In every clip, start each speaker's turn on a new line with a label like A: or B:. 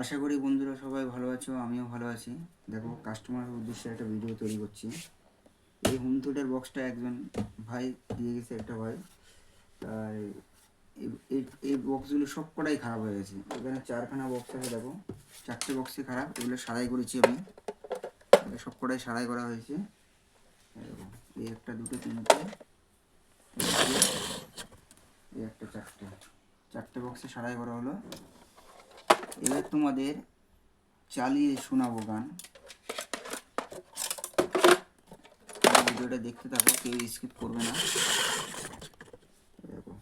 A: আশা করি বন্ধুরা সবাই ভালো আছো, আমিও ভালো আছি। দেখো, কাস্টমারের উদ্দেশ্যে একটা ভিডিও তৈরি করছি। এই হোম থিয়েটার বক্সটা একজন ভাই দিয়ে গেছে, একটা ভাই। আর এই বক্সগুলো সব কটাই খারাপ হয়ে গেছে। এখানে 4খানা বক্স আছে, দেখো 4টে বক্সই খারাপ। এগুলো সারাই করেছি আমি, সব কটাই সারাই করা হয়েছে। দেখো, এই একটা, দুটো, তিনটে, এই একটা, চারটে বক্সে সারাই করা হলো। এবার তোমাদের চালিয়ে শোনাবো গান। ভিডিওটা দেখতে থাকো, কেউ স্কিপ করবে না। দেখো,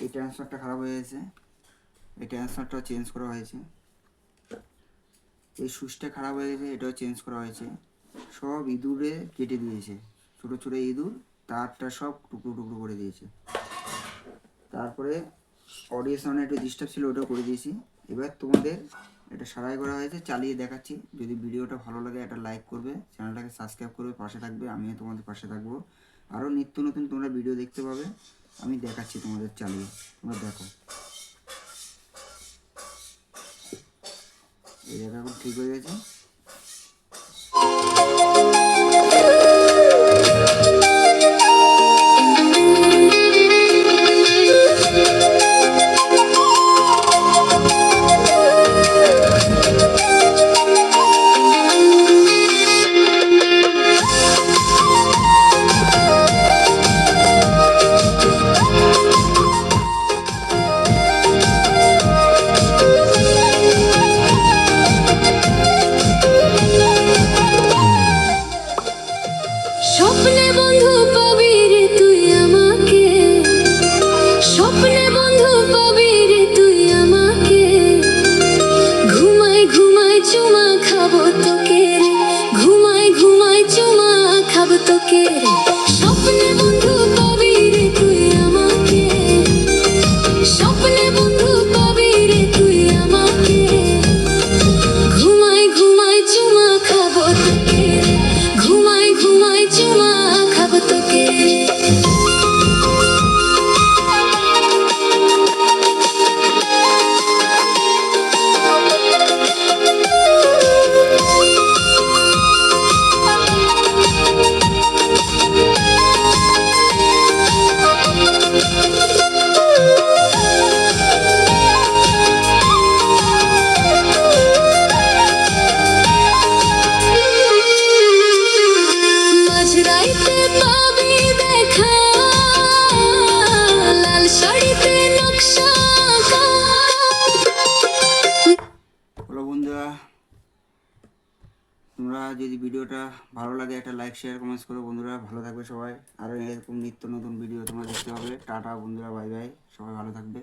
A: এই ট্রান্সফারটা খারাপ হয়ে গেছে, এই ট্রান্সফারটাও চেঞ্জ করা হয়েছে। এই সুইচটা খারাপ হয়ে গেছে, এটাও চেঞ্জ করা হয়েছে। সব ইঁদুরে কেটে দিয়েছে, ছোটো ছোটো ইঁদুর, তারটা সব টুকরো টুকরো করে দিয়েছে। তারপরে অডিও সাউন্ডে একটু ডিস্টার্ব ছিল, ওটাও করে দিয়েছি। এবার তোমাদের এটা সারাই করা হয়েছে, চালিয়ে দেখাচ্ছি। যদি ভিডিওটা ভালো লাগে একটা লাইক করবে, চ্যানেলটাকে সাবস্ক্রাইব করবে, পাশে থাকবে। আমিও তোমাদের পাশে থাকবো। আরও নিত্য নতুন তোমরা ভিডিও দেখতে পাবে। আমি দেখাচ্ছি তোমাদের চালিয়ে, তোমরা দেখো। এই জায়গা এখন ঠিক হয়ে গেছে।
B: স্বপ্নে বন্ধু পাবি রে তুই আমাকে, স্বপ্নে বন্ধু পাবি রে তুই আমাকে। ঘুমাই ঘুমাই চুমা খাবো তোকে রে, ঘুমাই ঘুমাই চুমা খাবো তোকে রে। স্বপ্নে বন্ধু পাবি রে তুই আমাকে, স্বপ্নে বন্ধু পাবি রে তুই আমাকে। ঘুমাই ঘুমাই চুমা খাবো তোকে রে, ঘুমাই ঘুমাই চুমা খাবো তোকে। মাঝরাইতে পাবি দেখা, লাল শাড়িতে নকশা আঁকা।
A: হলো বন্ধুরা, তোমরা যদি ভিডিওটা ভালো লাগে একটা লাইক, শেয়ার, কমেন্টস করো। বন্ধুরা ভালো থাকবে সবাই। আরও এরকম নিত্য নতুন ভিডিও তোমরা দেখতে পাবে। টাটা বন্ধুরা, বাই বাই, সবাই ভালো থাকবে।